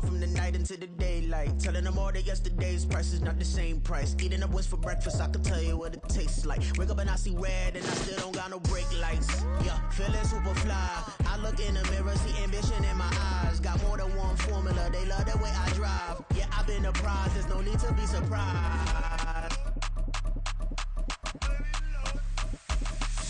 from the night into the daylight. Telling them all that yesterday's price is not the same price. Eating up what's for breakfast, I can tell you what it tastes like. Wake up and I see red and I still don't got no brake lights. Yeah, feeling super fly. I look in the mirror, see ambition in my eyes. Got more than one formula, they love the way I drive. Yeah, I've been apprised, there's no need to be surprised.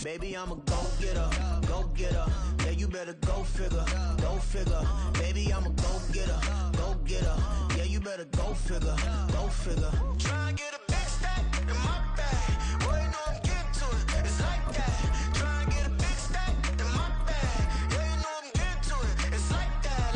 Baby, I'm a go-getter, go-getter. Yeah, you better go figure, go figure. Baby, I'm a go-getter, go-getter. Yeah, you better go figure, go figure. Try and get a big stack in my bag. Boy, you know I'm getting to it, it's like that. Try and get a big stack in my bag. Yeah, you know I'm getting to it, it's like that,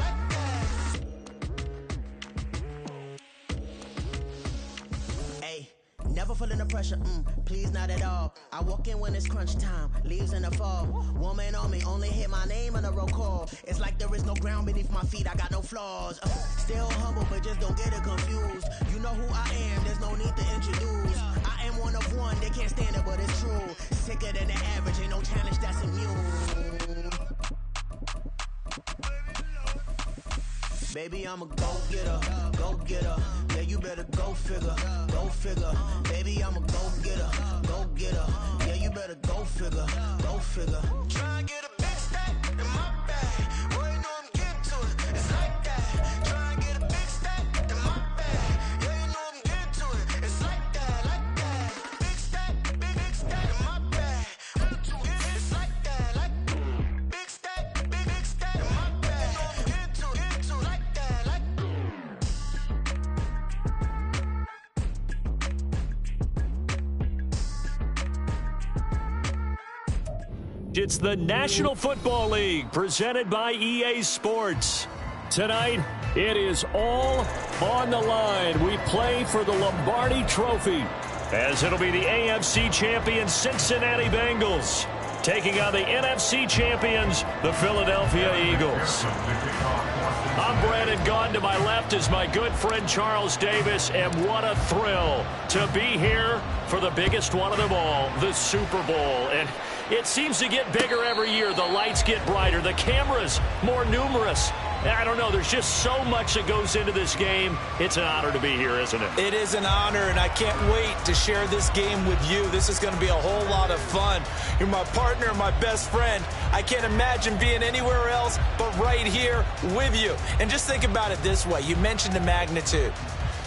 Hey, never feeling the pressure, please not at all. I walk in when it's crunch time, leaves in the fall. Woman on me, only hit my name on the roll call. It's like there is no ground beneath my feet, I got no flaws. Still humble, but just don't get it confused. You know who I am, there's no need to introduce. I am one of one, they can't stand it, but it's true. Sicker than the average, ain't no challenge that's immune. Baby, I'm a go-getter, go-getter. Yeah, you better go figure, go figure. Baby, I'm a go-getter, go-getter. Yeah, you better go figure, go figure. Try and get a big stack in my bag. Boy, you know I'm getting to it, it's like that. Try and get a big stack in my bag. Yeah, you know I'm getting to it, it's like that, like that. Big stack, big stack in my bag. It's like that, like big stack, big stack in my bag. You know I'm getting to it, like that, like. It's the National Football League presented by EA Sports. Tonight, it is all on the line. We play for the Lombardi Trophy, as it'll be the AFC champion Cincinnati Bengals taking on the NFC champions, the Philadelphia Eagles. I'm Brandon Gaudin. To my left is my good friend Charles Davis, and what a thrill to be here for the biggest one of them all, the Super Bowl. And it seems to get bigger every year. The lights get brighter, the cameras more numerous. I don't know, there's just so much that goes into this game. It's an honor to be here, isn't it? It is an honor, and I can't wait to share this game with you. This is going to be a whole lot of fun. You're my partner, my best friend. I can't imagine being anywhere else but right here with you. And just think about it this way. You mentioned the magnitude.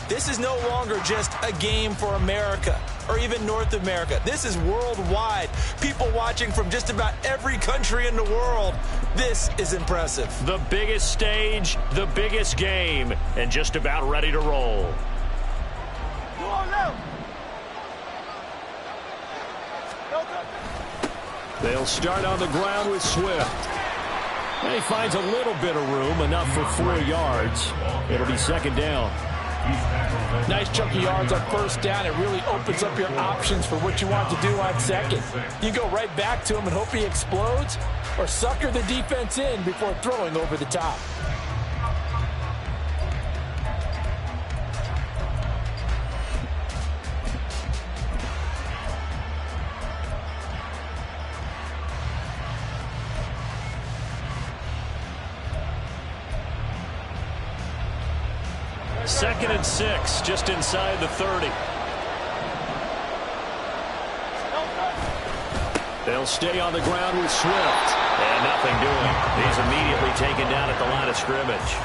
This is no longer just a game for America or even North America. This is worldwide. People watching from just about every country in the world. This is impressive. The biggest stage, the biggest game, and just about ready to roll. They'll start on the ground with Swift. And he finds a little bit of room, enough for 4 yards. It'll be second down. Nice chunk of yards on first down. It really opens up your options for what you want to do on second. You go right back to him and hope he explodes, or sucker the defense in before throwing over the top. Second and 6, just inside the 30. They'll stay on the ground with Swift. And nothing doing. He's immediately taken down at the line of scrimmage.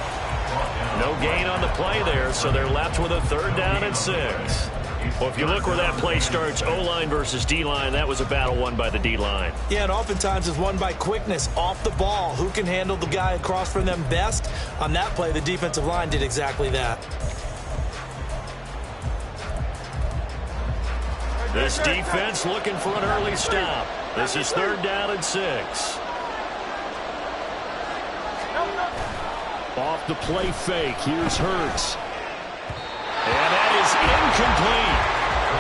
No gain on the play there, so they're left with a third down and 6. Well, if you look where that play starts, O-line versus D-line, that was a battle won by the D-line. Yeah, and oftentimes it's won by quickness off the ball. Who can handle the guy across from them best? On that play, the defensive line did exactly that. This defense looking for an early stop. This is third down and 6. Off the play fake, here's Hurts. And that is incomplete.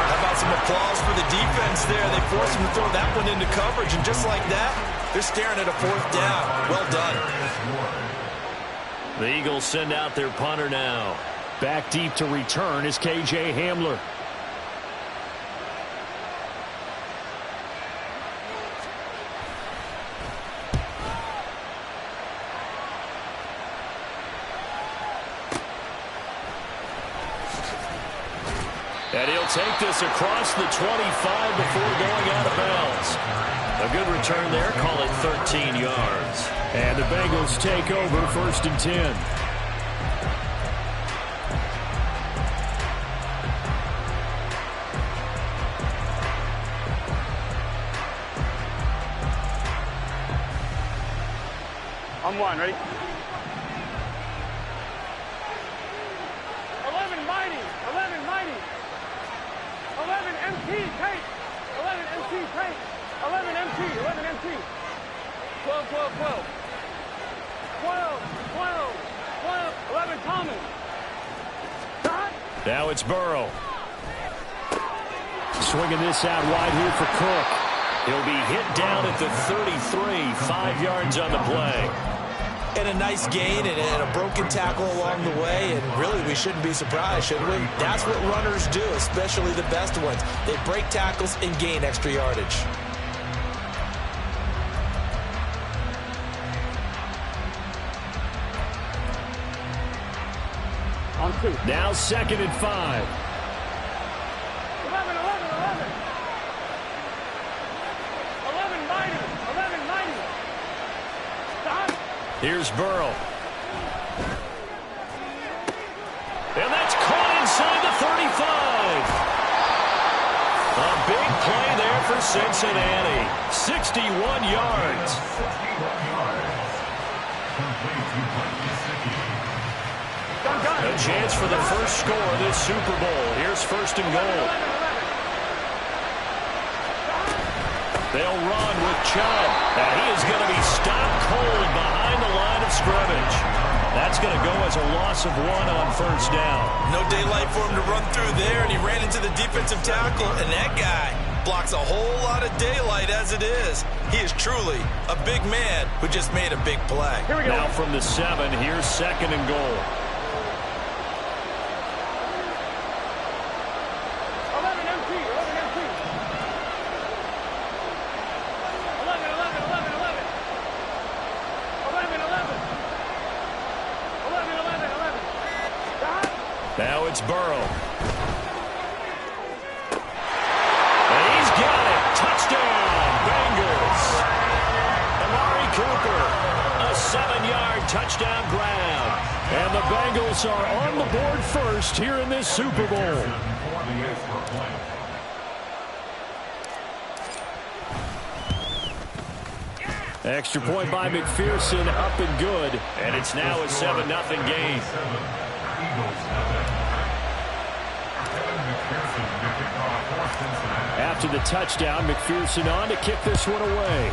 How about some applause for the defense there? They forced him to throw that one into coverage, and just like that, they're staring at a fourth down. Well done. The Eagles send out their punter now. Back deep to return is KJ Hamler. And he'll take this across the 25 before going out of bounds. A good return there. Call it 13 yards. And the Bengals take over 1st and 10. On one, ready? 11 mighty, 11 mighty. 11 MT, take. 11 MT, take. 11 MT, 11 MT. 12, 12, 12. 12, 12, 12. 11 Thomas. Stop. Now it's Burrow. Swinging this out wide here for Cook. He'll be hit down at the 33, 5 yards on the play. And a nice gain and a broken tackle along the way, and really we shouldn't be surprised, should we? That's what runners do, especially the best ones. They break tackles and gain extra yardage. On 2. Now 2nd and 5. 11, 11, 11. 11 mighty, 11 mighty. Stop. Here's Burrow. And that's caught inside the 35. A big play there for Cincinnati. 61 yards. A chance for the first score of this Super Bowl. Here's 1st and goal. They'll run with Chubb. And he is going to be stopped cold behind the line of scrimmage. That's going to go as a loss of 1 on 1st down. No daylight for him to run through there, and he ran into the defensive tackle, and that guy blocks a whole lot of daylight as it is. He is truly a big man who just made a big play. Here we go. Now from the 7, here's 2nd and goal. 11 MT, 11 MT. 11, 11, 11, 11. 11, 11. 11, 11, 11. Stop. Now it's Burrow. And he's got it. Touchdown, Bengals. Amari Cooper, a 7-yard touchdown grab. And the Bengals are on the board first here in this Super Bowl. Extra point by McPherson, up and good. And it's now a 7-0 game. After the touchdown, McPherson on to kick this one away.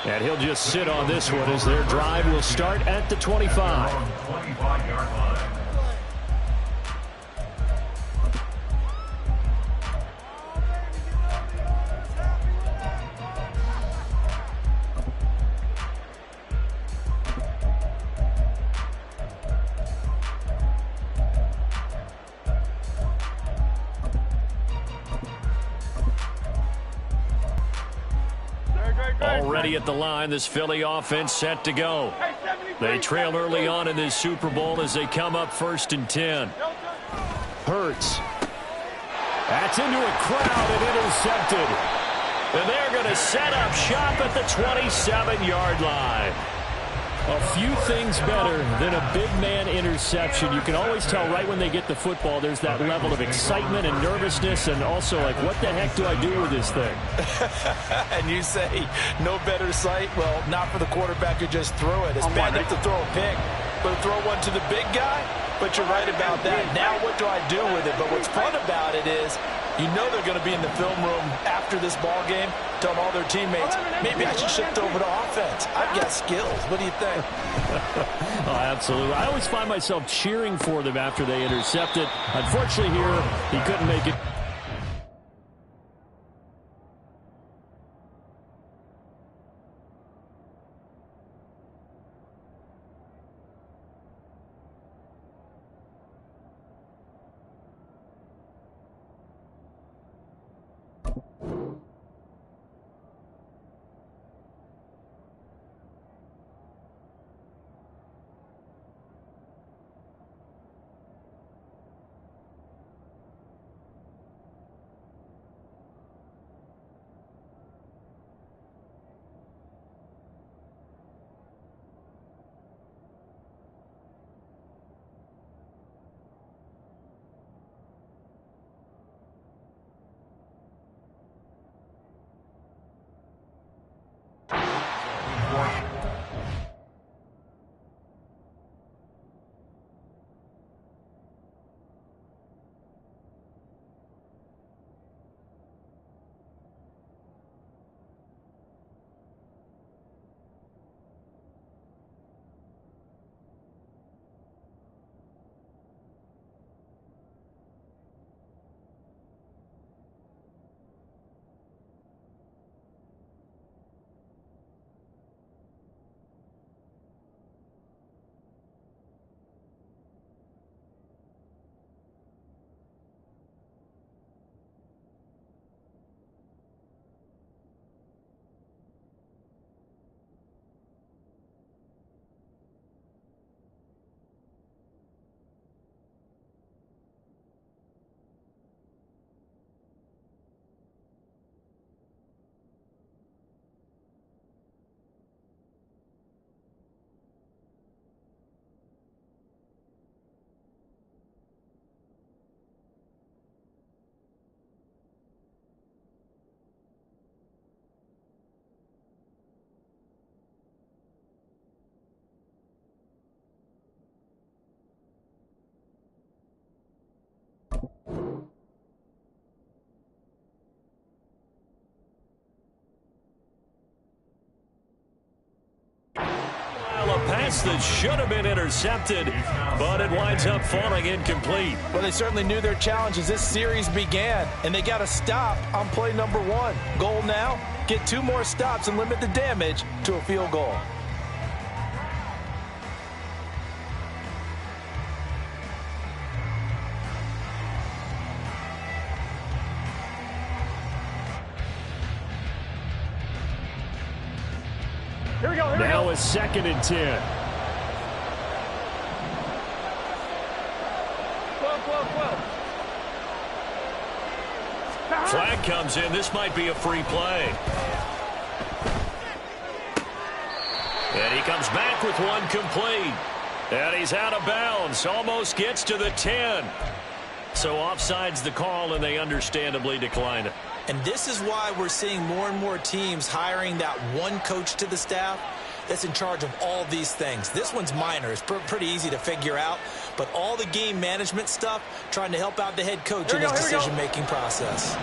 And he'll just sit on this one as their drive will start at the 25. Already at the line, this Philly offense set to go. They trail early on in this Super Bowl as they come up 1st and 10. Hurts. That's into a crowd and intercepted. And they're going to set up shop at the 27-yard line. A few things better than a big man interception. You can always tell right when they get the football, there's that level of excitement and nervousness, and also like, what the heck do I do with this thing? And you say, no better sight? Well, not for the quarterback who just threw it. It's bad enough to throw a pick, but to throw one to the big guy? But you're right about that. Now what do I do with it? But what's fun about it is, you know they're going to be in the film room after this ball game, telling all their teammates, maybe I should shift over to offense. I've got skills. What do you think? Oh, absolutely. I always find myself cheering for them after they intercept it. Unfortunately here, he couldn't make it. pass that should have been intercepted, but it winds up falling incomplete. Well, they certainly knew their challenge as this series began, and they got to stop on play number 1. Goal now, get 2 more stops and limit the damage to a field goal. Here we go, Now a 2nd and 10. 12. Flag comes in. This might be a free play. And he comes back with one complete. And he's out of bounds. Almost gets to the 10. So offside's the call, and they understandably decline it. And this is why we're seeing more and more teams hiring that one coach to the staff that's in charge of all these things. This one's minor. It's pretty easy to figure out. But all the game management stuff, trying to help out the head coach in his decision-making process.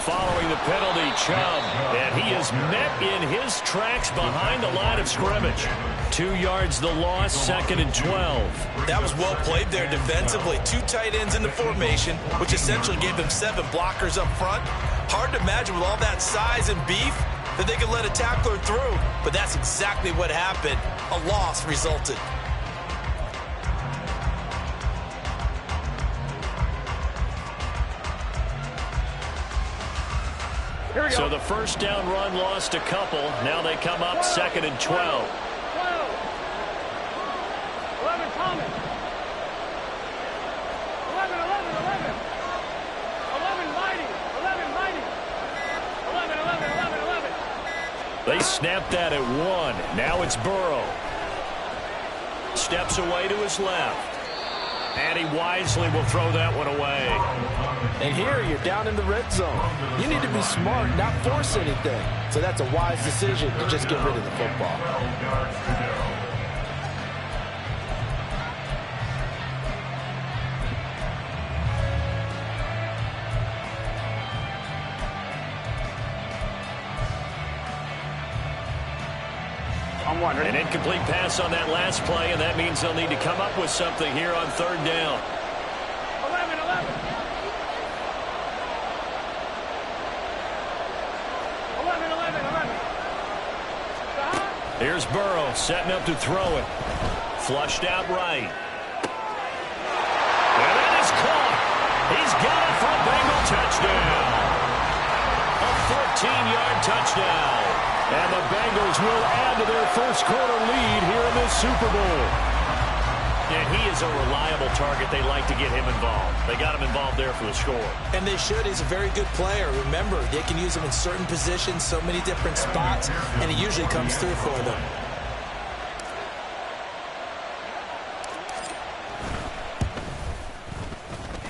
Following the penalty, Chubb, and he is met in his tracks behind the line of scrimmage. 2 yards the loss, 2nd and 12. That was well played there defensively. 2 tight ends in the formation, which essentially gave them 7 blockers up front. Hard to imagine with all that size and beef that they could let a tackler through, but that's exactly what happened. A loss resulted. So the first down run lost a couple. Now they come up 2nd and 12. 12. 11, Thomas. 11. 11, Mighty. 11. They snapped that at 1. Now it's Burrow. Steps away to his left. And he wisely will throw that one away. And here you're down in the red zone. You need to be smart, not force anything. So that's a wise decision to just get rid of the football. An incomplete pass on that last play, and that means they'll need to come up with something here on 3rd down. 11. Here's Burrow setting up to throw it. Flushed out right. And that is caught. He's got it for a Bengal touchdown. A 14-yard touchdown. And the Bengals will add to their first quarter lead here in this Super Bowl. And he is a reliable target. They like to get him involved. They got him involved there for the score. And they should. He's a very good player. Remember, they can use him in certain positions, so many different spots, and he usually comes through for them.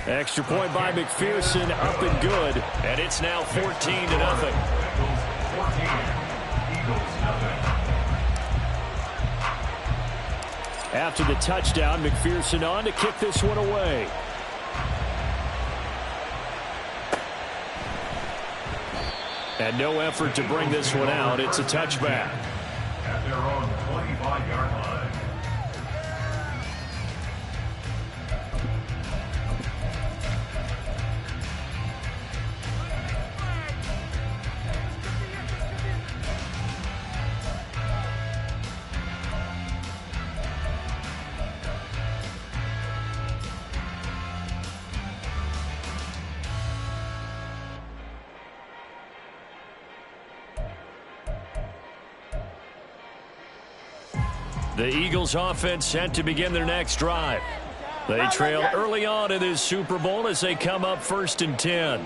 Extra point by McPherson, up and good. And it's now 14-0. After the touchdown, McPherson on to kick this one away. And no effort to bring this one out. It's a touchback. At their own 25-yard line. The Eagles offense set to begin their next drive. They trail early on in this Super Bowl as they come up 1st and 10.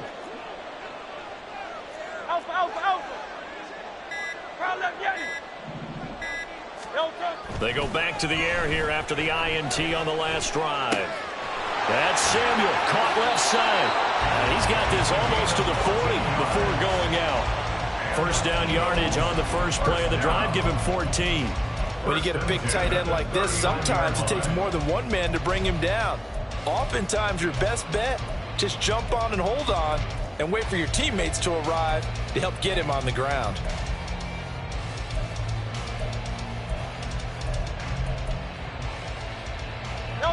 They go back to the air here after the INT on the last drive. That's Samuel, caught left side. And he's got this almost to the 40 before going out. First down yardage on the first play of the drive, give him 14. When you get a big tight end like this, sometimes it takes more than one man to bring him down. Oftentimes, your best bet, just jump on and hold on and wait for your teammates to arrive to help get him on the ground.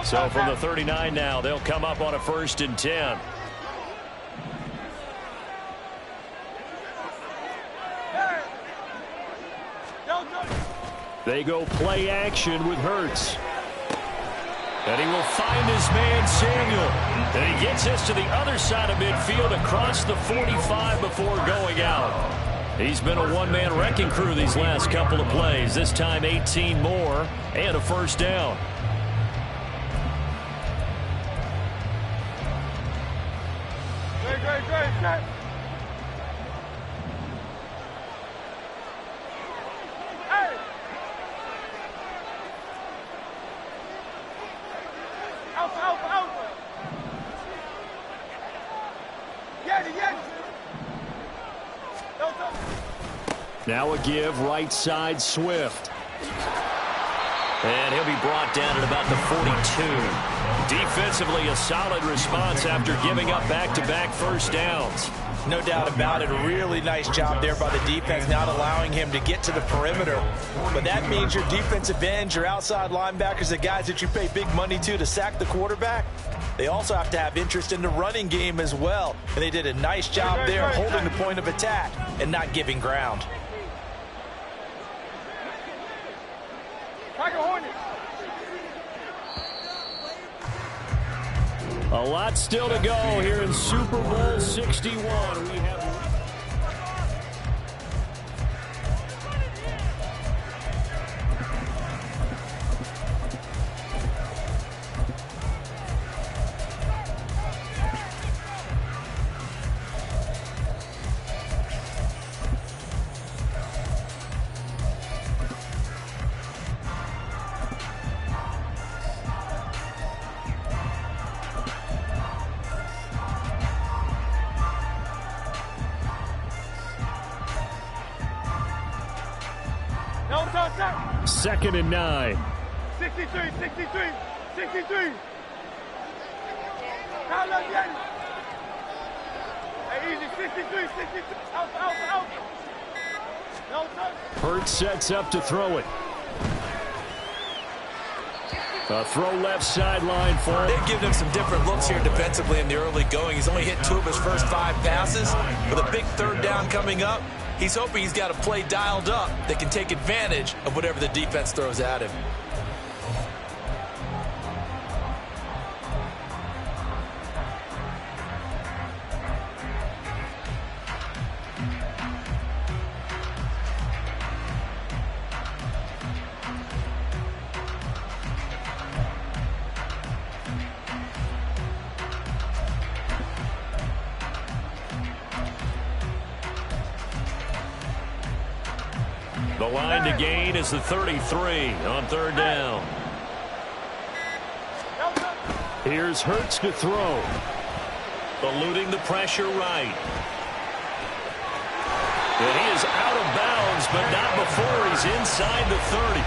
So from the 39 now, they'll come up on a 1st and 10. They go play action with Hurts. And he will find his man Samuel. And he gets this to the other side of midfield across the 45 before going out. He's been a one-man wrecking crew these last couple of plays. This time 18 more and a 1st down. Great. Now a give right side Swift. And he'll be brought down at about the 42. Defensively, a solid response after giving up back-to-back 1st downs. No doubt about it. A really nice job there by the defense, not allowing him to get to the perimeter. But that means your defensive ends, your outside linebackers, the guys that you pay big money to sack the quarterback, they also have to have interest in the running game as well. And they did a nice job there holding the point of attack and not giving ground. A lot still to go here in Super Bowl 61. We have Second and 9. 63. Hey, easy, 63. Out. No touch. Hurts sets up to throw it. A throw left sideline for him. They've given him some different looks here defensively in the early going. He's only hit 2 of his first 5 passes. With a big 3rd down coming up, he's hoping he's got a play dialed up that can take advantage of whatever the defense throws at him. The line to gain is the 33 on 3rd down. Here's Hurts to throw. Eluding the pressure right. And he is out of bounds, but not before he's inside the 30.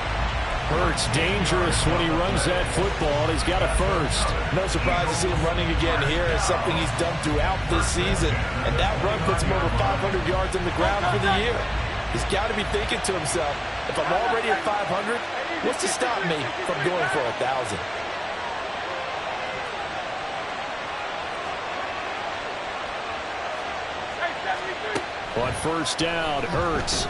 Hurts dangerous when he runs that football. He's got a 1st. No surprise to see him running again here. It's something he's done throughout this season. And that run puts him over 500 yards on the ground for the year. He's got to be thinking to himself, if I'm already at 500, what's to stop me from going for 1,000? On 1st down, Hurts.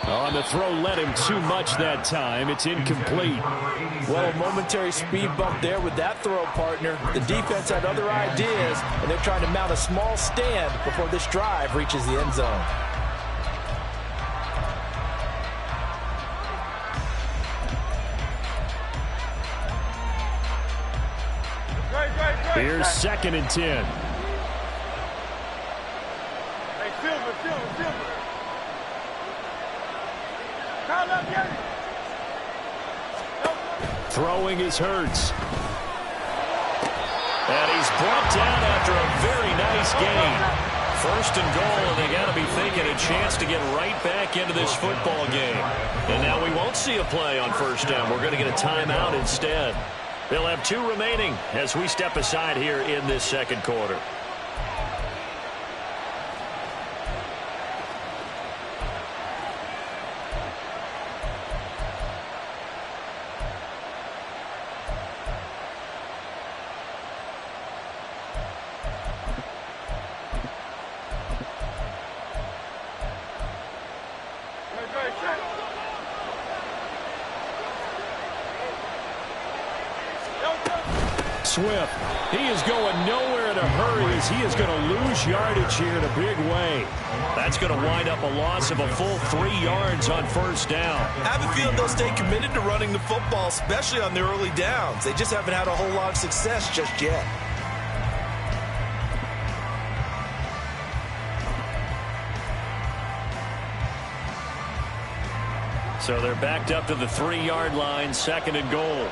On the throw, led him too much that time. It's incomplete. Well, a momentary speed bump there with that throw, partner. The defense had other ideas, and they're trying to mount a small stand before this drive reaches the end zone. Here's 2nd and 10. Hey, Silver. Throwing is Hurts. And he's brought down after a very nice gain. 1st and goal, and they got to be thinking a chance to get right back into this football game. And now we won't see a play on 1st down. We're going to get a timeout instead. They'll have 2 remaining as we step aside here in this second quarter. Swift, he is going nowhere in a hurry as he is going to lose yardage here in a big way. That's going to wind up a loss of a full 3 yards on first down. I have a feeling they'll stay committed to running the football, especially on the early downs. They just haven't had a whole lot of success just yet. So they're backed up to the 3-yard line, 2nd and goal.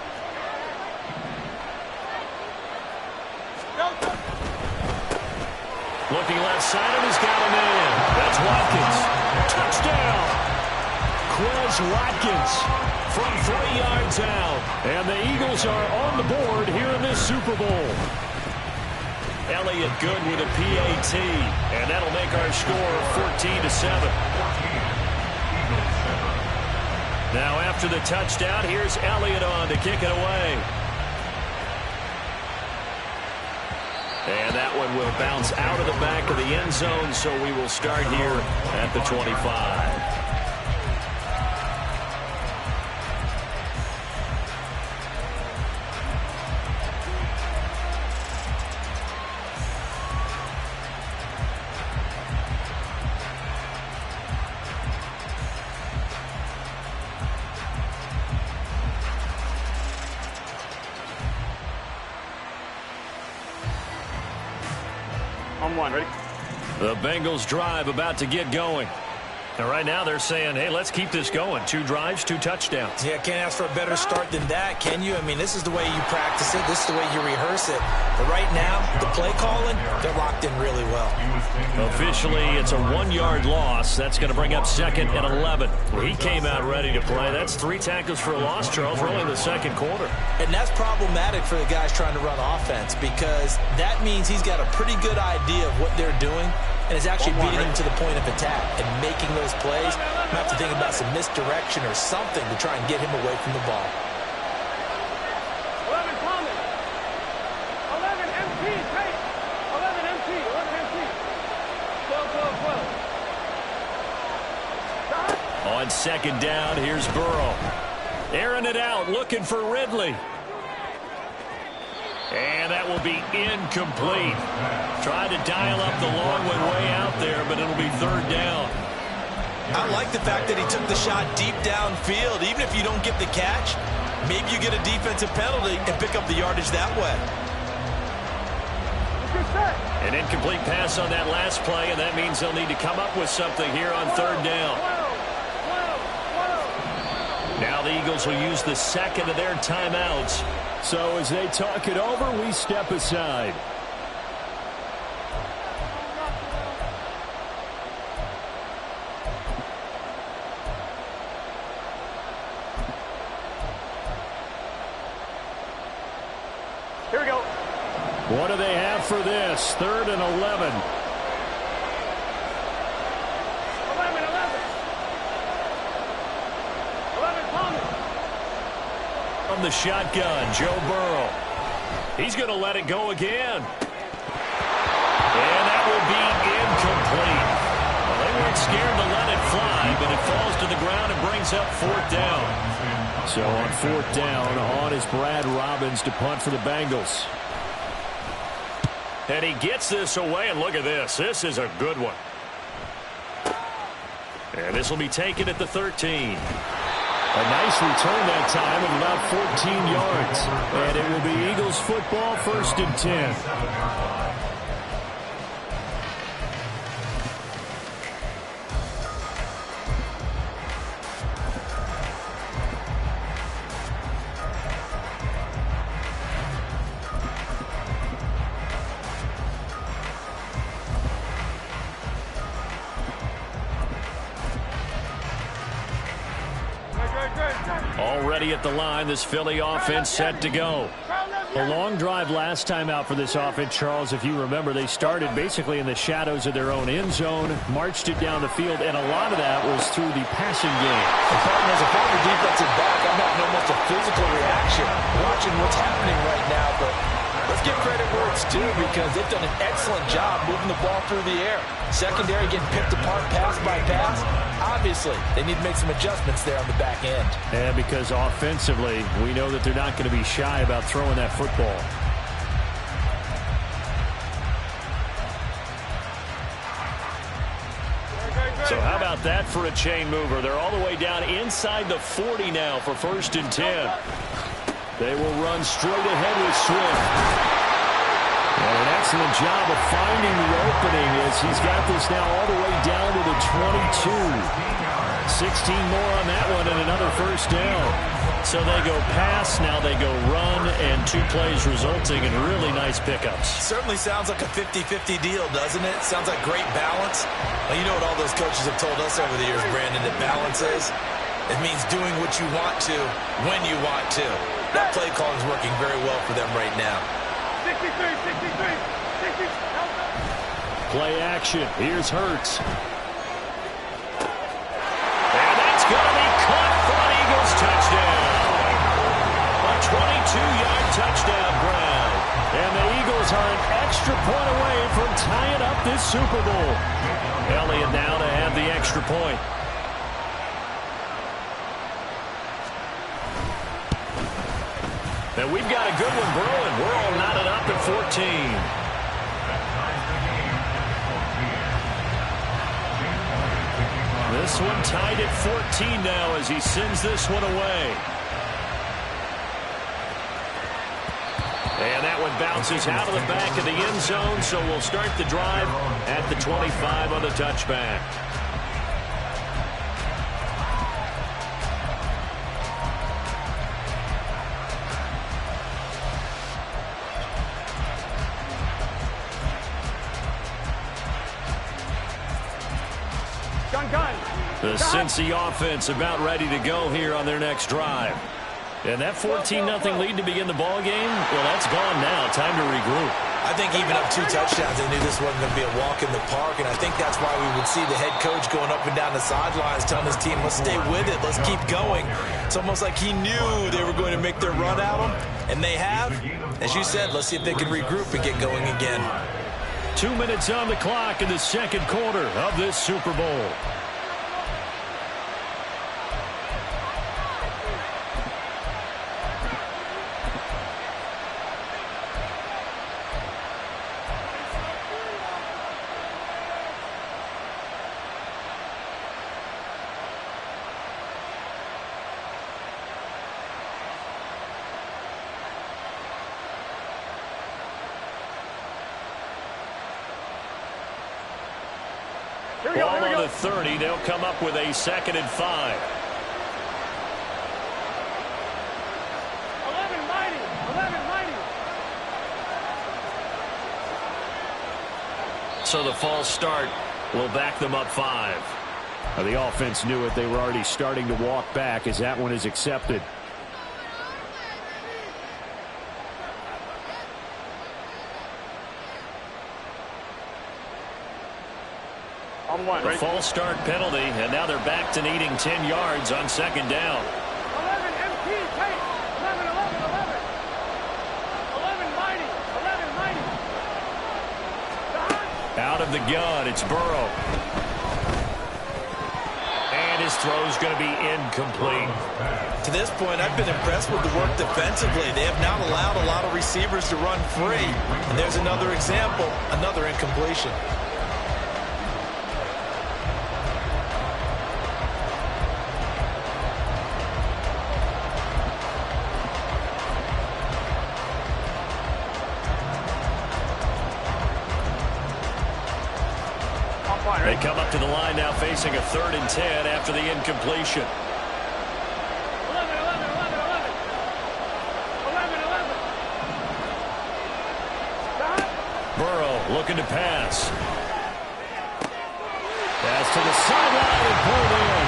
Looking left side, and he's got him in. That's Watkins. Touchdown! Quez Watkins from 3 yards out. And the Eagles are on the board here in this Super Bowl. Elliott good with a PAT. And that'll make our score 14-7. Now after the touchdown, here's Elliott on to kick it away. And that one will bounce out of the back of the end zone, so we will start here at the 25. On 1, ready? The Bengals drive about to get going. And right now they're saying, hey, let's keep this going. 2 drives, 2 touchdowns. Yeah, can't ask for a better start than that, can you? I mean, this is the way you practice it. This is the way you rehearse it. But right now, the play calling, they're locked in really well. Officially, it's a 1-yard loss. That's going to bring up 2nd and 11. He came out ready to play. That's 3 tackles for a loss, Charles, really in the second quarter. And that's problematic for the guys trying to run offense because that means he's got a pretty good idea of what they're doing and is actually beating them to the point of attack and making those plays. You have to think about some misdirection or something to try and get him away from the ball. 11 Thomas. 11 MT. Take. 11 MT. 11 MT. 12, 12, 12. On 2nd down, here's Burrow. Airing it out, looking for Ridley. And that will be incomplete. Tried to dial up the long one way out there, but it'll be 3rd down. I like the fact that he took the shot deep downfield. Even if you don't get the catch, maybe you get a defensive penalty and pick up the yardage that way. An incomplete pass on that last play, and that means they'll need to come up with something here on 3rd down. Now the Eagles will use the 2nd of their timeouts. So as they talk it over, we step aside. Here we go. What do they have for this? 3rd and 11. 11, 11 Thomas. From the shotgun, Joe Burrow. He's going to let it go again. And that will be incomplete. Well, they weren't scared to let it fly, but it falls to the ground and brings up 4th down. So on 4th down, on is Brad Robbins to punt for the Bengals. And he gets this away, and look at this. This is a good one. And this will be taken at the 13. A nice return that time of about 14 yards. And it will be Eagles football, 1st and 10. Already at the line, this Philly offense set to go. A long drive last time out for this offense, Charles. If you remember, they started basically in the shadows of their own end zone, marched it down the field, and a lot of that was through the passing game. And as a former defensive back, I'm having almost a physical reaction watching what's happening right now. But let's give credit where it's due because they've done an excellent job moving the ball through the air. Secondary getting picked apart pass by pass. Obviously, they need to make some adjustments there on the back end. And because offensively, we know that they're not going to be shy about throwing that football. So how about that for a chain mover? They're all the way down inside the 40 now for 1st and 10. They will run straight ahead with Swift. And an excellent job of finding the opening as he's got this now all the way down to the 22. 16 more on that one and another 1st down. So they go pass, now they go run, and 2 plays resulting in really nice pickups. Certainly sounds like a 50-50 deal, doesn't it? Sounds like great balance. Well, you know what all those coaches have told us over the years, Brandon, that balance is? It means doing what you want to when you want to. That play calling is working very well for them right now. 63, 63, 60. Play action. Here's Hurts. And that's going to be caught for an Eagles touchdown. A 22-yard touchdown grab. And the Eagles are an extra point away from tying up this Super Bowl. Elliott now to have the extra point. And we've got a good one brewing. We're all knotted up at 14. This one tied at 14 now as he sends this one away. And that one bounces out of the back of the end zone, so we'll start the drive at the 25 on the touchback. The Cincy offense about ready to go here on their next drive. And that 14-0 lead to begin the ball game, well, that's gone now. Time to regroup. I think even up 2 touchdowns, they knew this wasn't going to be a walk in the park, and I think that's why we would see the head coach going up and down the sidelines telling his team, let's stay with it, let's keep going. It's almost like he knew they were going to make their run at him, and they have. As you said, let's see if they can regroup and get going again. 2 minutes on the clock in the second quarter of this Super Bowl. Ball on the 30. They'll come up with a 2nd and 5. 11 mighty. So the false start will back them up 5. Now, the offense knew it. They were already starting to walk back as that one is accepted. The false start penalty, and now they're back to needing 10 yards on 2nd down. 11 MT, take. 11 mighty. Out of the gun, it's Burrow. And his throw's going to be incomplete. To this point, I've been impressed with the work defensively. They have not allowed a lot of receivers to run free. And there's another example, another incompletion. They come up to the line now facing a 3rd and 10 after the incompletion. 11. Burrow looking to pass. Pass to the sideline and pulled in.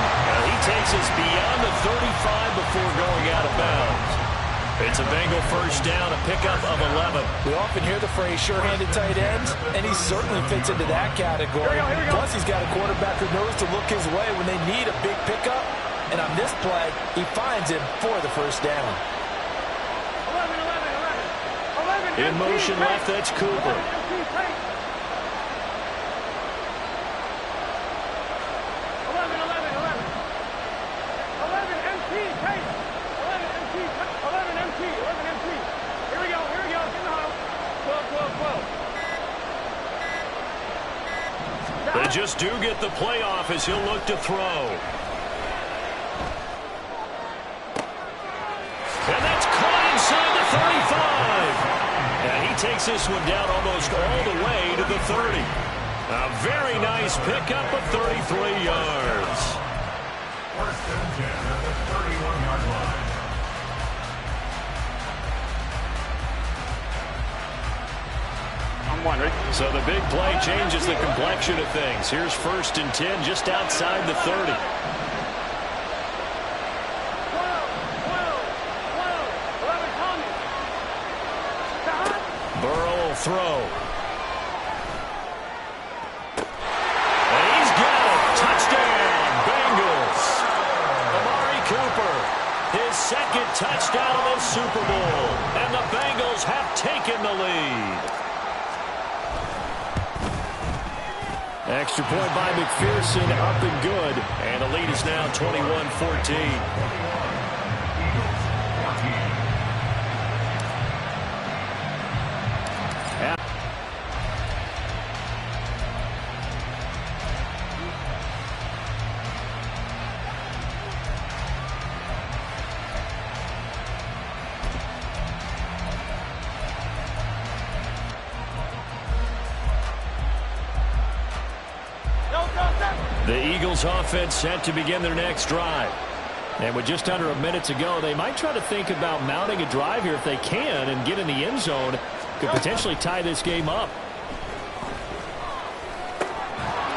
He takes us beyond the 35 before going out of bounds. It's a Bengal first down, a pickup of 11. We often hear the phrase sure-handed tight ends, and he certainly fits into that category. Plus, he's got a quarterback who knows to look his way when they need a big pickup. And on this play, he finds him for the first down. 11, In motion left, that's Cooper. 12. They just do get the playoff as he'll look to throw. And that's caught inside the 35. And he takes this one down almost all the way to the 30. A very nice pickup of 33 yards. First and 10 at the 31-yard line. So the big play changes the complexion of things. Here's first and 10 just outside the 30. 12, 11, Tommy. Burrow will throw. And he's got it. Touchdown, Bengals. Amari Cooper, his second touchdown of the Super Bowl. And the Bengals have taken the lead. Extra point by McPherson, up and good. And the lead is now 21-14. The Eagles offense set to begin their next drive. And with just under a minute to go, they might try to think about mounting a drive here if they can and get in the end zone. Could potentially tie this game up.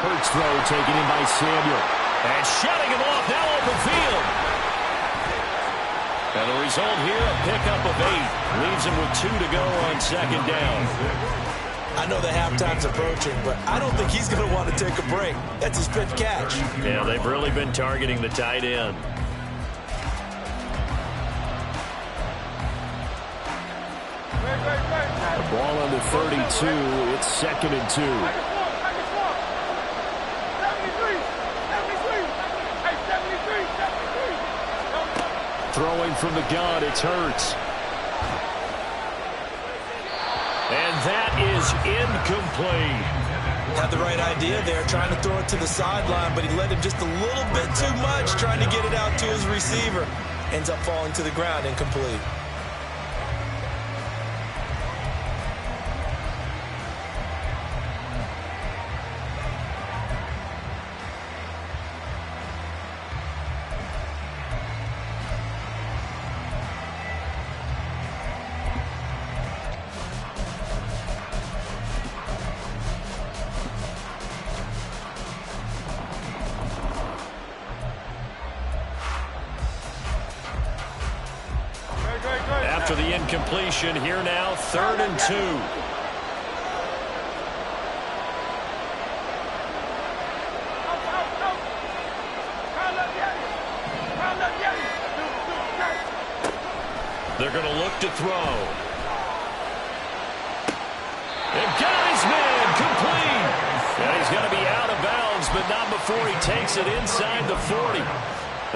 Hurts throw taken in by Samuel. And shutting him off now open field. And the result here, a pickup of 8. Leaves him with 2 to go on second down. I know the halftime's approaching, but I don't think he's going to want to take a break. That's his fifth catch. Yeah, they've really been targeting the tight end. The ball under 32. It's second and 2. Throwing from the gun, it's Hurts. And that is incomplete. Had the right idea there, trying to throw it to the sideline, but he led him just a little bit too much, trying to get it out to his receiver. Ends up falling to the ground, incomplete. After the incompletion, here now, 3rd and 2. They're going to look to throw. And got his man, complete. And he's going to be out of bounds, but not before he takes it inside the 40.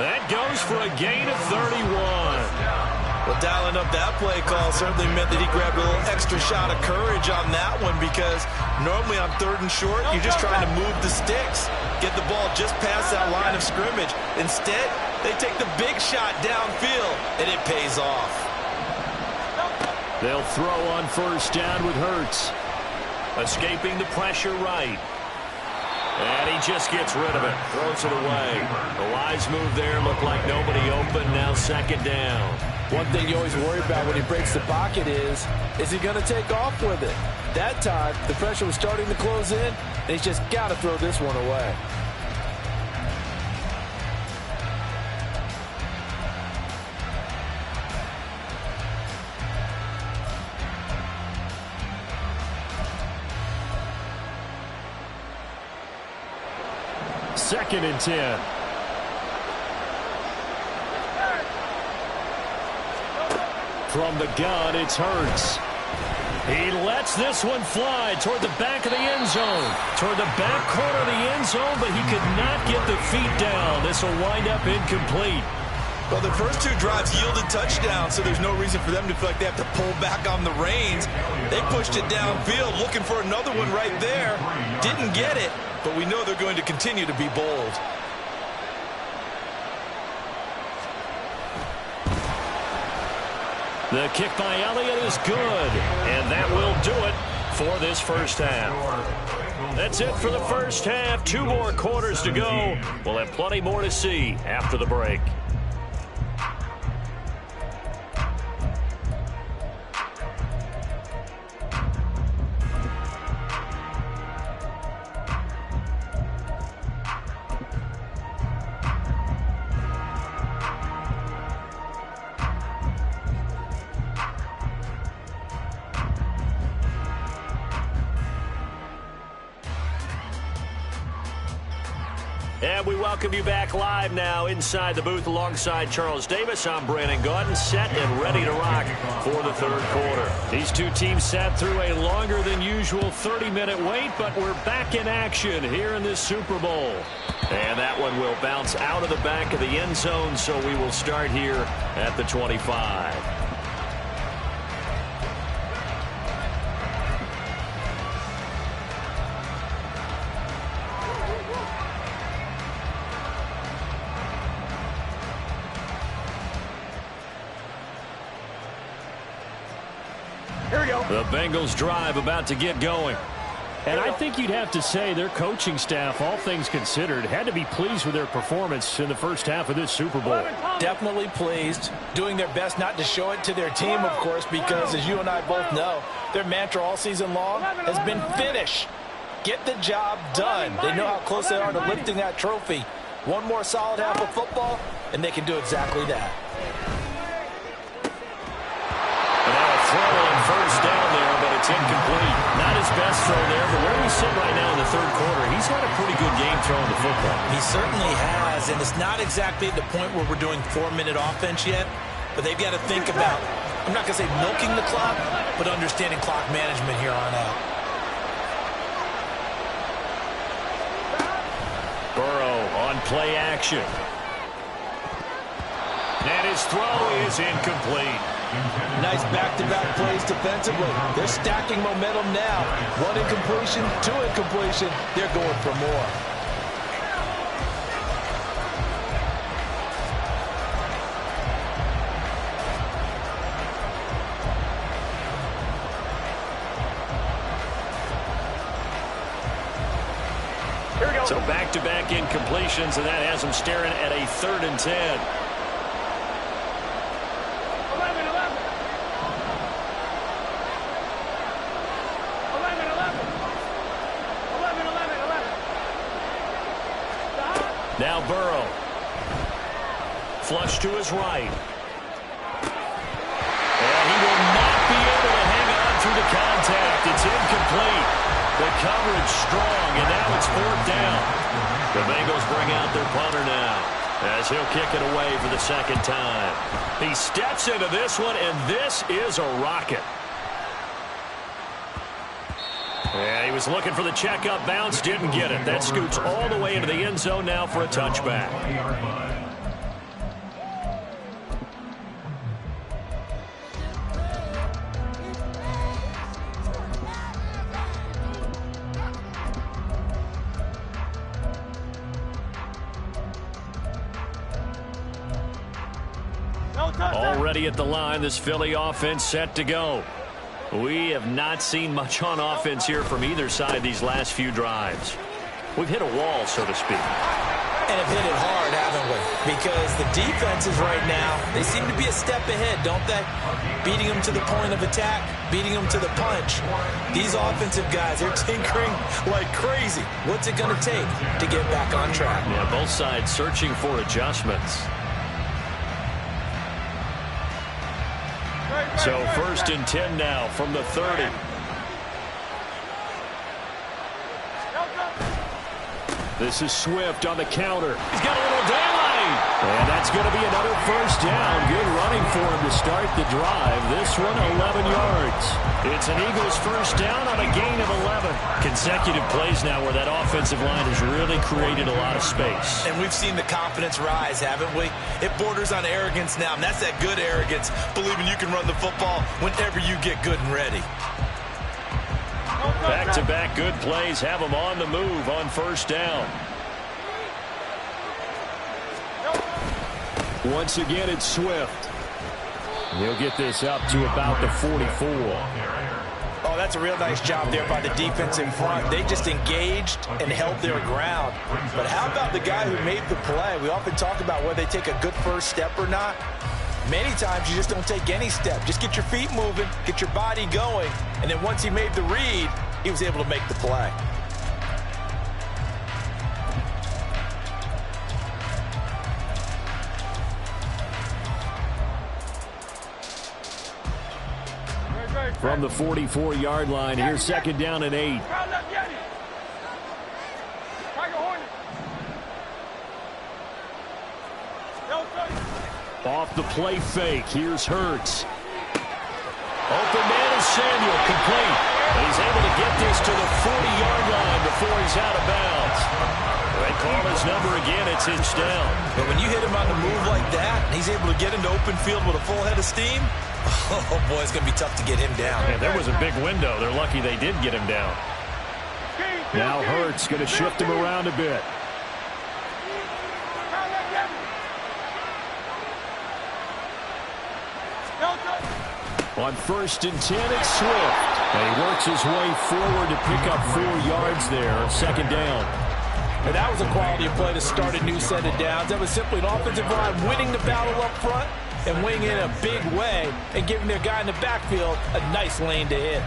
That goes for a gain of 31. Well, dialing up that play call certainly meant that he grabbed a little extra shot of courage on that one, because normally on 3rd and short, you're just trying to move the sticks, get the ball just past that line of scrimmage. Instead, they take the big shot downfield, and it pays off. They'll throw on first down with Hurts. Escaping the pressure right. And he just gets rid of it. Throws it away. The wise move there. Looked like nobody open. Now second down. One thing you always worry about when he breaks the pocket is he going to take off with it? That time, the pressure was starting to close in, and he's just got to throw this one away. 2nd and 10. From the gun, it's Hurts. He lets this one fly toward the back of the end zone. Toward the back corner of the end zone, but he could not get the feet down. This will wind up incomplete. Well, the first 2 drives yielded touchdowns, so there's no reason for them to feel like they have to pull back on the reins. They pushed it downfield, looking for another one right there. Didn't get it, but we know they're going to continue to be bold. The kick by Elliott is good, and that will do it for this first half. That's it for the first half. 2 more quarters to go. We'll have plenty more to see after the break. And we welcome you back live now inside the booth alongside Charles Davis. I'm Brandon Gaudin, set and ready to rock for the 3rd quarter. These 2 teams sat through a longer than usual 30-minute wait, but we're back in action here in this Super Bowl. And that one will bounce out of the back of the end zone, so we will start here at the 25. The Bengals drive about to get going. And I think you'd have to say their coaching staff, all things considered, had to be pleased with their performance in the first half of this Super Bowl. Definitely pleased. Doing their best not to show it to their team, of course, because as you and I both know, their mantra all season long has been finish. Get the job done. They know how close they are to lifting that trophy. One more solid half of football, and they can do exactly that. Throw on first down there, but it's incomplete. Not his best throw there, but where we sit right now in the 3rd quarter, he's had a pretty good game throwing the football. He certainly has, and it's not exactly at the point where we're doing 4-minute offense yet, but they've got to think about, I'm not going to say milking the clock, but understanding clock management here on out. Burrow on play action. And his throw is incomplete. Nice back-to-back plays defensively. They're stacking momentum now. 1 incompletion, 2 incompletion. They're going for more. So back-to-back incompletions, and that has them staring at a 3rd and 10. Now Burrow. Flush to his right. And he will not be able to hang on through the contact. It's incomplete. The coverage strong, and now it's 4th down. The Bengals bring out their punter now as he'll kick it away for the 2nd time. He steps into this one, and this is a rocket. Yeah, he was looking for the checkup bounce, didn't get it. That scoots all the way into the end zone now for a touchback. Already at the line, this Philly offense set to go. We have not seen much on offense here from either side these last few drives. We've hit a wall, so to speak. And have hit it hard, haven't we? Because the defenses right now, they seem to be a step ahead, don't they? Beating them to the point of attack, beating them to the punch. These offensive guys, they're tinkering like crazy. What's it going to take to get back on track? Yeah, both sides searching for adjustments. So 1st and 10 now from the 30. This is Swift on the counter. He's got a little daylight. And that's going to be another first down. Good running for him to start the drive. This one, 11 yards. It's an Eagles first down on a gain of 11. Consecutive plays now where that offensive line has really created a lot of space. And we've seen the confidence rise, haven't we? It borders on arrogance now, and that's that good arrogance, believing you can run the football whenever you get good and ready. Back-to-back good plays have them on the move on first down. Once again, it's Swift. He'll get this up to about the 44. Oh, that's a real nice job there by the defense in front. They just engaged and held their ground. But how about the guy who made the play? We often talk about whether they take a good first step or not. Many times you just don't take any step. Just get your feet moving, get your body going, and then once he made the read, he was able to make the play. From the 44-yard line, here's second down and 8. Off the play fake, here's Hurts. Open man is Samuel, complete. And he's able to get this to the 40-yard line before he's out of bounds. They call his number again, it's inched down. But when you hit him on the move like that, and he's able to get into open field with a full head of steam, oh boy, it's going to be tough to get him down. Yeah, there was a big window. They're lucky they did get him down. Now Hurts going to shift him around a bit. On 1st and 10, it's Swift. And he works his way forward to pick up 4 yards there. Second down. And that was a quality of play to start a new set of downs. That was simply an offensive line winning the battle up front and winning in a big way and giving their guy in the backfield a nice lane to hit.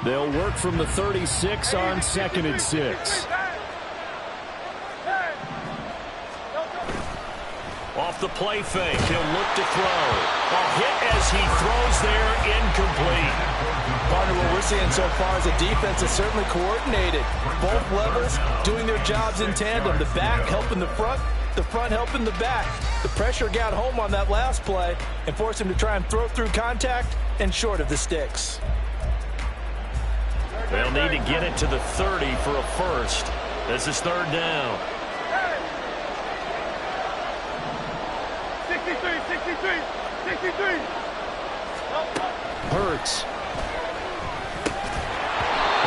They'll work from the 36 on 2nd and 6. Off the play fake, he'll look to throw. A hit as he throws there, incomplete. Partner, what we're seeing so far is a defense that's certainly coordinated. Both levels doing their jobs in tandem. The back helping the front helping the back. The pressure got home on that last play and forced him to try and throw through contact and short of the sticks. They'll need to get it to the 30 for a first. This is 3rd down. 63. Hurts.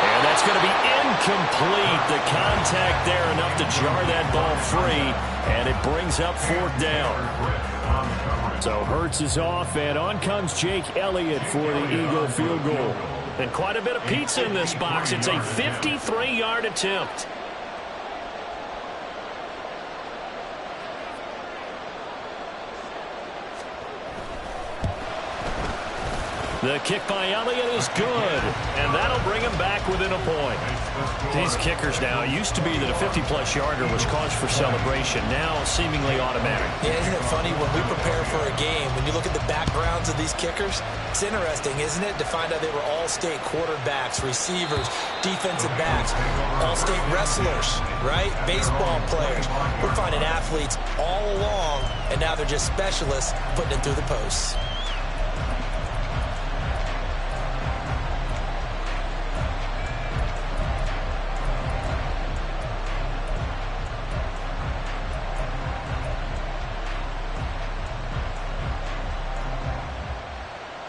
And that's going to be incomplete. The contact there enough to jar that ball free, and it brings up 4th down. So Hurts is off, and on comes Jake Elliott for the Eagle field goal. And quite a bit of pizza in this box. It's a 53-yard attempt. The kick by Elliott is good, and that'll bring him back within a point. These kickers now, it used to be that a 50-plus yarder was cause for celebration, now seemingly automatic. Yeah, isn't it funny when we prepare for a game, when you look at the backgrounds of these kickers, it's interesting, isn't it, to find out they were all-state quarterbacks, receivers, defensive backs, all-state wrestlers, right? Baseball players. We're finding athletes all along, and now they're just specialists putting it through the posts.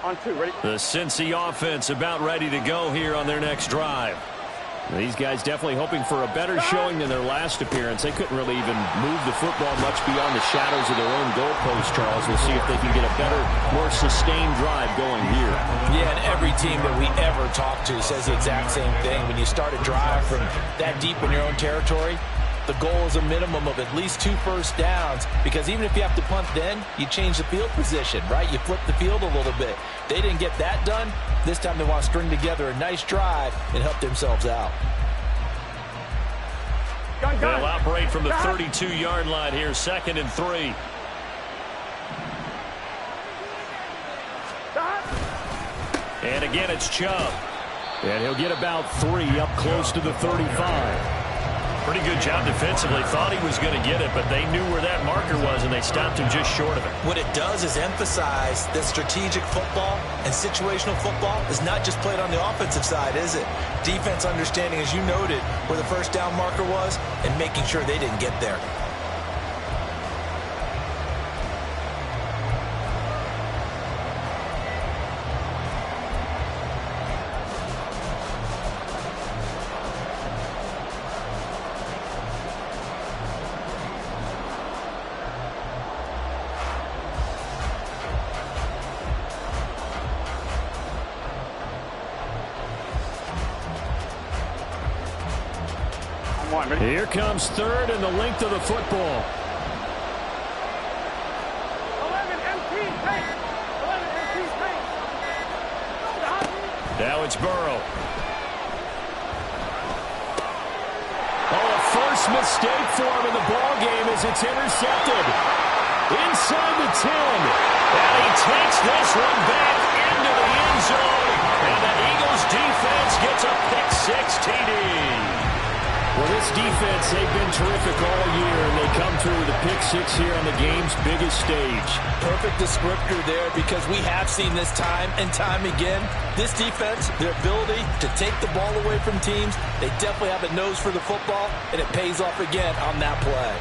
On 2, ready? The Cincy offense about ready to go here on their next drive. These guys definitely hoping for a better showing than their last appearance. They couldn't really even move the football much beyond the shadows of their own goalpost, Charles. We'll see if they can get a better, more sustained drive going here. Yeah, and every team that we ever talk to says the exact same thing. When you start a drive from that deep in your own territory, the goal is a minimum of at least 2 first downs, because even if you have to punt then, you change the field position, right? You flip the field a little bit. They didn't get that done. This time they want to string together a nice drive and help themselves out. They'll operate from the 32-yard line here, 2nd and 3. And again, it's Chubb. And he'll get about 3 up close to the 35. Pretty good job defensively. Thought he was going to get it, but they knew where that marker was, and they stopped him just short of it. What it does is emphasize that strategic football and situational football is not just played on the offensive side, is it? Defense understanding, as you noted, where the first down marker was and making sure they didn't get there. Here comes 3rd and the length of the football. 11 MT, take. 11 MT, take. Now it's Burrow. Oh, a first mistake for him in the ball game as it's intercepted. Inside the 10. And he takes this one back into the end zone. And the Eagles defense gets a pick-6 TD. Well, this defense, they've been terrific all year, and they come through with a pick-6 here on the game's biggest stage. Perfect descriptor there, because we have seen this time and time again. This defense, their ability to take the ball away from teams, they definitely have a nose for the football, and it pays off again on that play.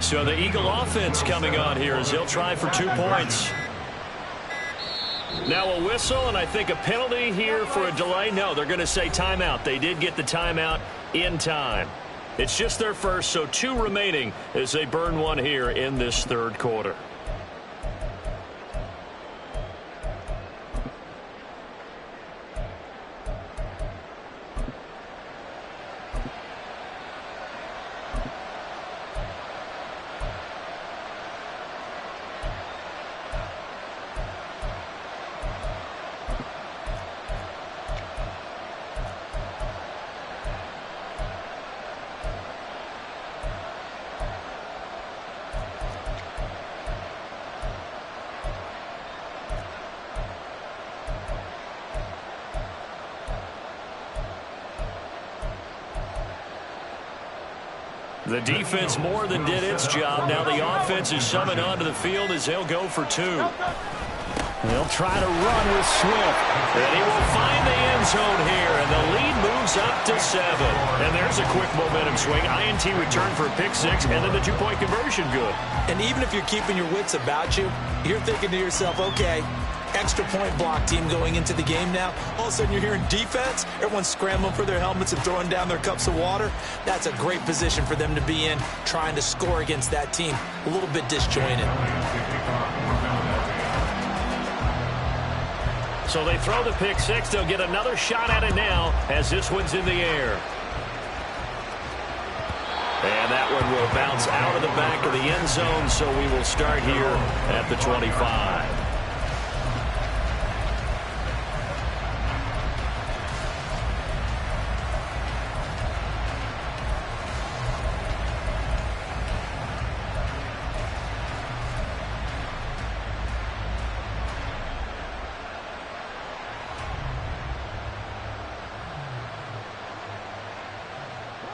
So the Eagle offense coming on here as they'll try for 2 points. Now a whistle and I think a penalty here for a delay. No, they're going to say timeout. They did get the timeout in time. It's just their first, so 2 remaining as they burn one here in this 3rd quarter. The defense more than did its job. Now the offense is summoned onto the field as they'll go for 2. They'll try to run with Swift. And he will find the end zone here. And the lead moves up to 7. And there's a quick momentum swing. INT return for a pick-6. And then the 2-point conversion good. And even if you're keeping your wits about you, you're thinking to yourself, okay, extra point block team going into the game now. All of a sudden you're hearing defense. Everyone's scrambling for their helmets and throwing down their cups of water. That's a great position for them to be in, trying to score against that team. A little bit disjointed. So they throw the pick-6. They'll get another shot at it now as this one's in the air. And that one will bounce out of the back of the end zone, so we will start here at the 25.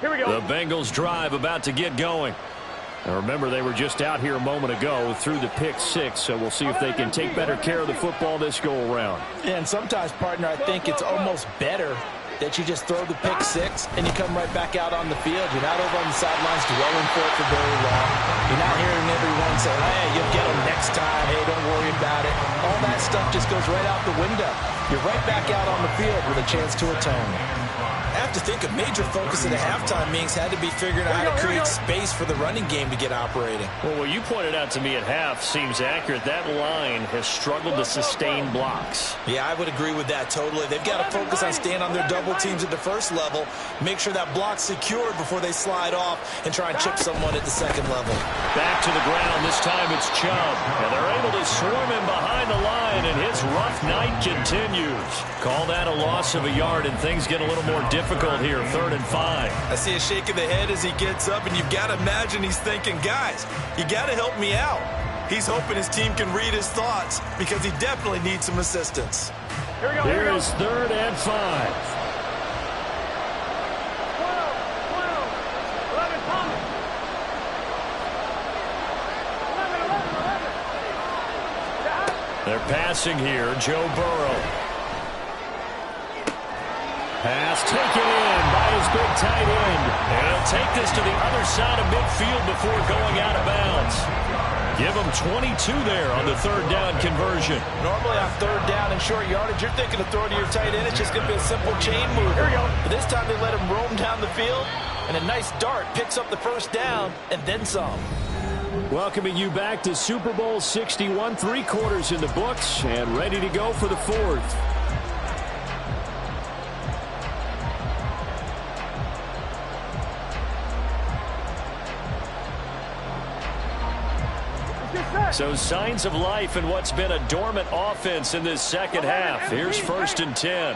Here we go. The Bengals drive about to get going. And remember, they were just out here a moment ago through the pick-6, so we'll see if they can take better care of the football this go-around. And sometimes, partner, I think it's almost better that you just throw the pick-6 and you come right back out on the field. You're not over on the sidelines dwelling for it for very long. You're not hearing everyone say, hey, you'll get them next time. Hey, don't worry about it. All that stuff just goes right out the window. You're right back out on the field with a chance to atone. have to think a major focus of the halftime meetings had to be figuring out how to create space for the running game to get operating. Well, what you pointed out to me at half seems accurate. That line has struggled to sustain blocks. Yeah, I would agree with that totally. They've got to focus on staying on their double teams at the first level, make sure that block's secured before they slide off and try and chip someone at the second level. Back to the ground. This time it's Chubb. And they're able to swarm him behind the line, and his rough night continues. Call that a loss of a yard, and things get a little more difficult here. 3rd and 5. I see a shake of the head as he gets up, and you've got to imagine he's thinking, guys, you got to help me out. He's hoping his team can read his thoughts because he definitely needs some assistance. Here is 3rd and 5. 11, Thomas. 11. They're passing here. Joe Burrow. Pass taken in by his big tight end. And he'll take this to the other side of midfield before going out of bounds. Give him 22 there on the 3rd down conversion. Normally on 3rd down and short yardage, you're thinking of throwing to your tight end. It's just going to be a simple chain move. But this time they let him roam down the field, and a nice dart picks up the 1st down and then some. Welcoming you back to Super Bowl 61. 3 quarters in the books and ready to go for the 4th. So signs of life in what's been a dormant offense in this second half. Here's 1st and 10.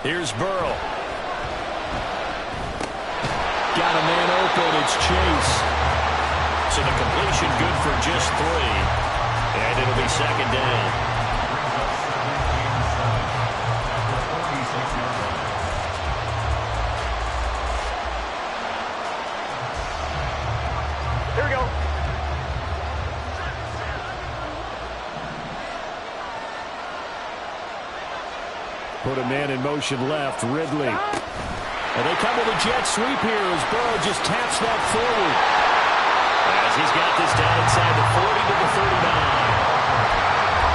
Here's Burrow. Got a man open. It's Chase. So the completion good for just 3. And it'll be 2nd down. Here we go. Put a man in motion left, Ridley. And they come with a jet sweep here as Burrow just taps that forward. As he's got this down inside the 40 to the 39.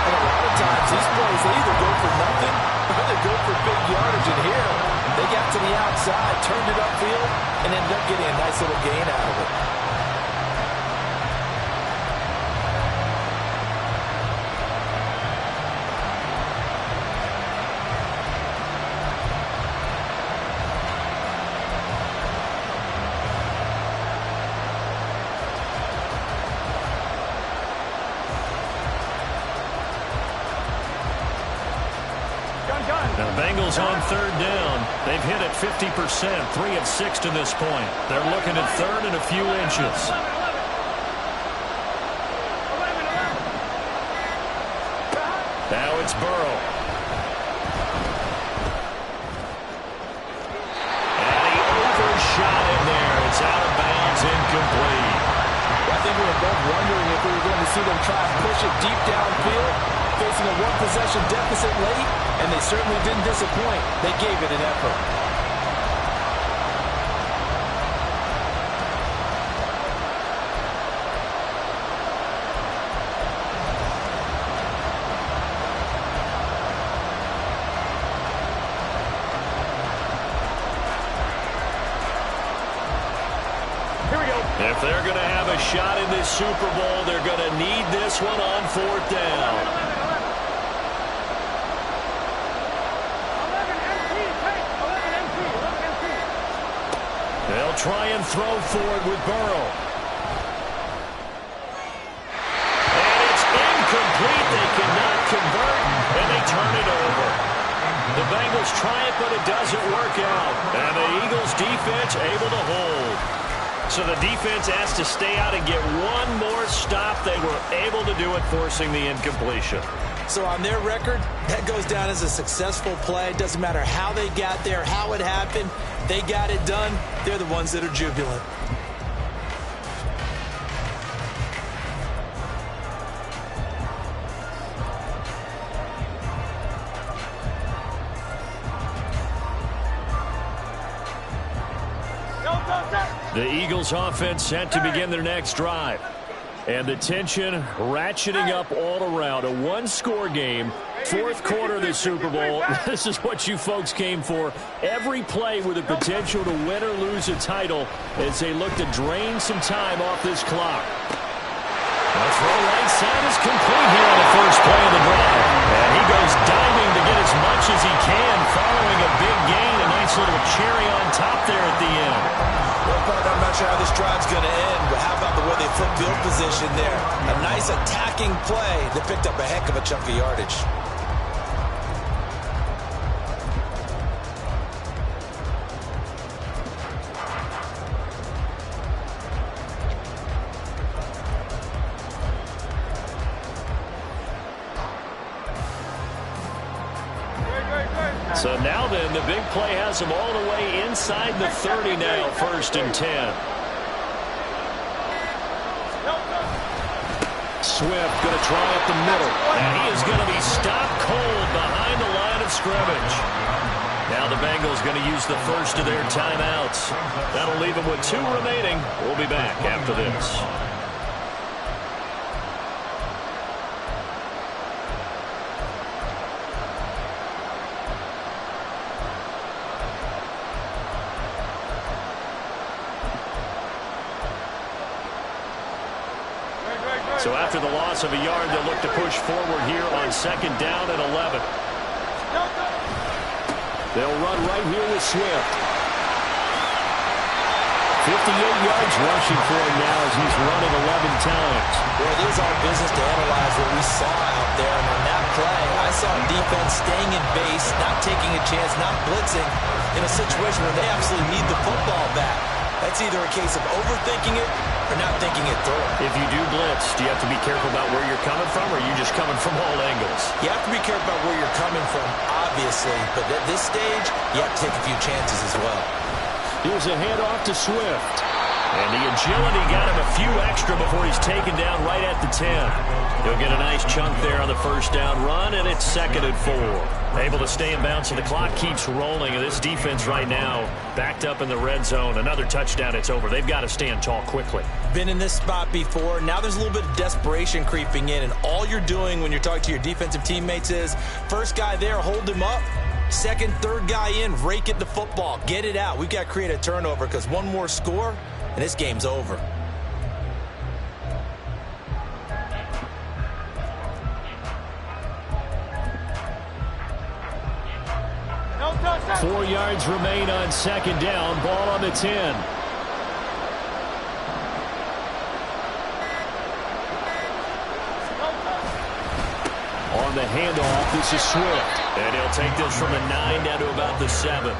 And a lot of times these plays, they either go for nothing or they go for big yardage. And here, they got to the outside, turned it upfield, and ended up getting a nice little gain out of it. Now Bengals on 3rd down. They've hit it 50%, 3 of 6 to this point. They're looking at 3rd and a few inches. Now it's Burrow. And he overshot him there. It's out of bounds, incomplete. I think we were both wondering if we were going to see them try and push it deep downfield, facing a 1-possession deficit late, and they certainly didn't disappoint. They gave it an effort. If they're going to have a shot in this Super Bowl, they're going to need this one on 4th down. 11 MT. They'll try and throw for it with Burrow. And it's incomplete. They cannot convert, and they turn it over. The Bengals try it, but it doesn't work out. And the Eagles defense able to hold. So the defense has to stay out and get one more stop. They were able to do it, forcing the incompletion. So on their record, that goes down as a successful play. It doesn't matter how they got there, how it happened. They got it done. They're the ones that are jubilant. The Eagles offense set to begin their next drive. And the tension ratcheting up all around. A one-score game. Fourth quarter of the Super Bowl. This is what you folks came for. Every play with the potential to win or lose a title as they look to drain some time off this clock. The throw right side is complete here on the first play of the drive. And he goes diving to get as much as he can following a big gain. A nice little cherry on top there at the end. Well, partner, I'm not sure how this drive's going to end, but how about the way they flip field position there? A nice attacking play that picked up a heck of a chunk of yardage. So now then, the big play has them all the way inside the 30 now, 1st and 10. Swift going to try up the middle. And he is going to be stopped cold behind the line of scrimmage. Now the Bengals going to use the first of their timeouts. That'll leave them with 2 remaining. We'll be back after this. So after the loss of a yard, they'll look to push forward here on 2nd down and 11. They'll run right here with Swift. 58 yards rushing for him now as he's running 11 times. Well, it is our business to analyze what we saw out there. And on that play, I saw defense staying in base, not taking a chance, not blitzing in a situation where they absolutely need the football back. That's either a case of overthinking it or not thinking it through. If you do blitz, do you have to be careful about where you're coming from, or are you just coming from all angles? You have to be careful about where you're coming from, obviously. But at this stage, you have to take a few chances as well. Here's a handoff to Swift. And the agility got him a few extra before he's taken down right at the 10. He'll get a nice chunk there on the 1st down run, and it's 2nd and 4. Able to stay in bounds, so the clock keeps rolling. And this defense right now backed up in the red zone. Another touchdown, it's over. They've got to stand tall quickly. Been in this spot before. Now there's a little bit of desperation creeping in, and all you're doing when you're talking to your defensive teammates is, first guy there, hold him up. 2nd, 3rd guy in, rake it the football. Get it out. We've got to create a turnover because one more score, and this game's over. No, 4 yards remain on 2nd down. Ball on the 10. On the handoff, this is Swift. And he'll take this from the 9 down to about the 7.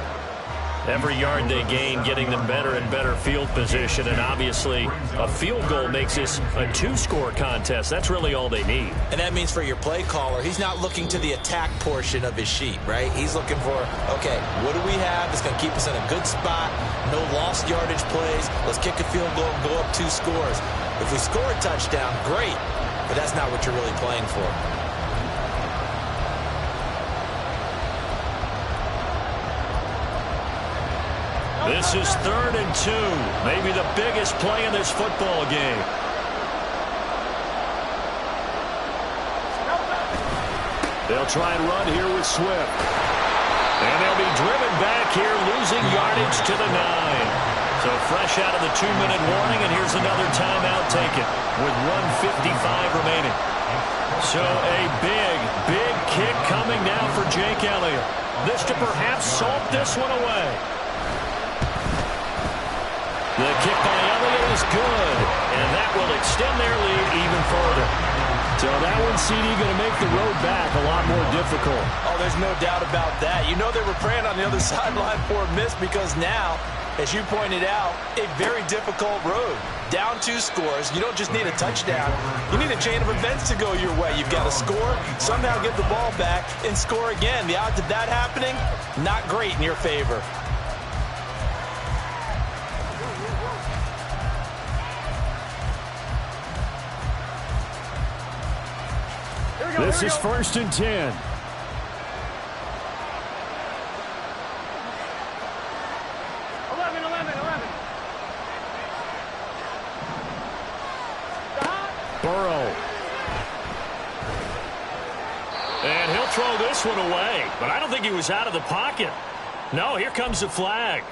Every yard they gain, getting them better and better field position. And obviously, a field goal makes this a 2-score contest. That's really all they need. And that means for your play caller, he's not looking to the attack portion of his sheet, right? He's looking for, okay, what do we have that's going to keep us in a good spot? No lost yardage plays. Let's kick a field goal and go up 2 scores. If we score a touchdown, great. But that's not what you're really playing for. This is 3rd and 2. Maybe the biggest play in this football game. They'll try and run here with Swift. And they'll be driven back here, losing yardage to the 9. So fresh out of the 2-minute warning, and here's another timeout taken with 1:55 remaining. So a big kick coming now for Jake Elliott. This to perhaps salt this one away. The kick by Elliott is good, and that will extend their lead even further. So that one, CD, going to make the road back a lot more difficult. Oh, there's no doubt about that. You know they were praying on the other sideline for a miss because now, as you pointed out, a very difficult road. Down 2 scores. You don't just need a touchdown. You need a chain of events to go your way. You've got to score, somehow get the ball back, and score again. The odds of that happening, not great in your favor. This is 1st and 10. 11, 11. Burrow. And he'll throw this one away. But I don't think he was out of the pocket. No, here comes the flag.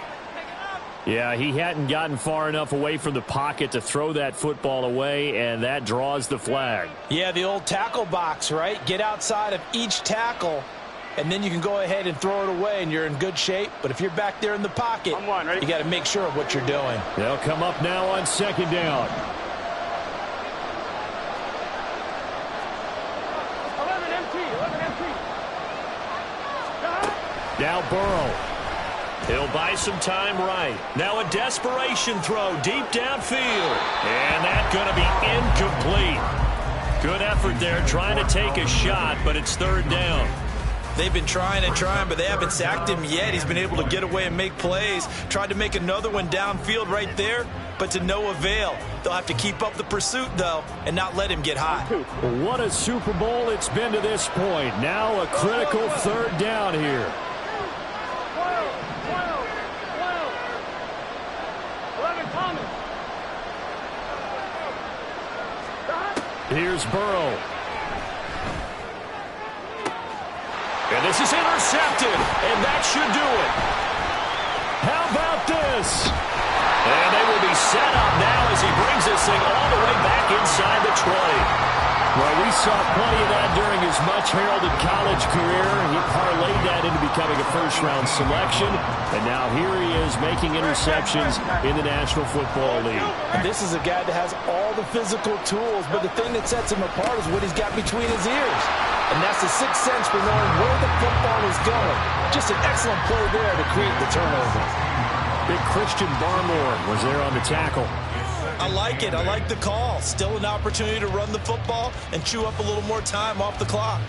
Yeah, he hadn't gotten far enough away from the pocket to throw that football away, and that draws the flag. Yeah, the old tackle box, right? Get outside of each tackle, and then you can go ahead and throw it away, and you're in good shape. But if you're back there in the pocket, you got to make sure of what you're doing. They'll come up now on second down. 11 empty. Now Burrow. He'll buy some time right. Now a desperation throw deep downfield. And that's going to be incomplete. Good effort there trying to take a shot, but it's third down. They've been trying and trying, but they haven't sacked him yet. He's been able to get away and make plays. Tried to make another one downfield right there, but to no avail. They'll have to keep up the pursuit, though, and not let him get hot. What a Super Bowl it's been to this point. Now a critical third down here. 11 Thomas. Here's Burrow. And this is intercepted, and that should do it. How about this? And they will be set up now as he brings this thing all the way back inside the 20. Well, we saw plenty of that during his much-heralded college career. He parlayed that into becoming a first-round selection, and now here he is making interceptions in the National Football League. And this is a guy that has all the physical tools, but the thing that sets him apart is what he's got between his ears. And that's the sixth sense for knowing where the football is going. Just an excellent play there to create the turnover. Big Christian Barmore was there on the tackle. I like it. I like the call. Still an opportunity to run the football and chew up a little more time off the clock.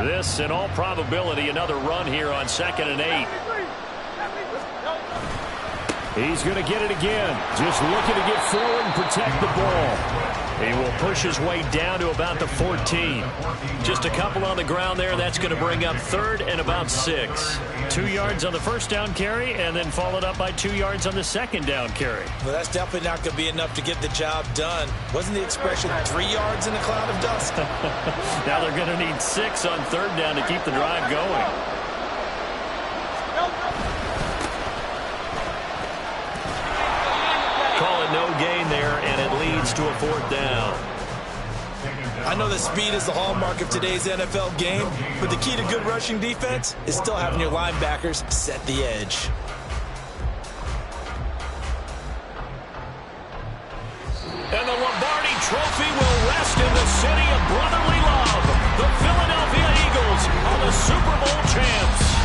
This, in all probability, another run here on 2nd and 8. He's going to get it again. Just looking to get forward and protect the ball. He will push his way down to about the 14. Just a couple on the ground there. That's going to bring up 3rd and about 6. 2 yards on the first down carry, and then followed up by 2 yards on the second down carry. Well, that's definitely not going to be enough to get the job done. Wasn't the expression 3 yards in a cloud of dust? Now they're going to need 6 on 3rd down to keep the drive going. Call it no gain there, and it leads to a 4th down. I know that speed is the hallmark of today's NFL game, but the key to good rushing defense is still having your linebackers set the edge. And the Lombardi Trophy will rest in the city of brotherly love. The Philadelphia Eagles are the Super Bowl champs.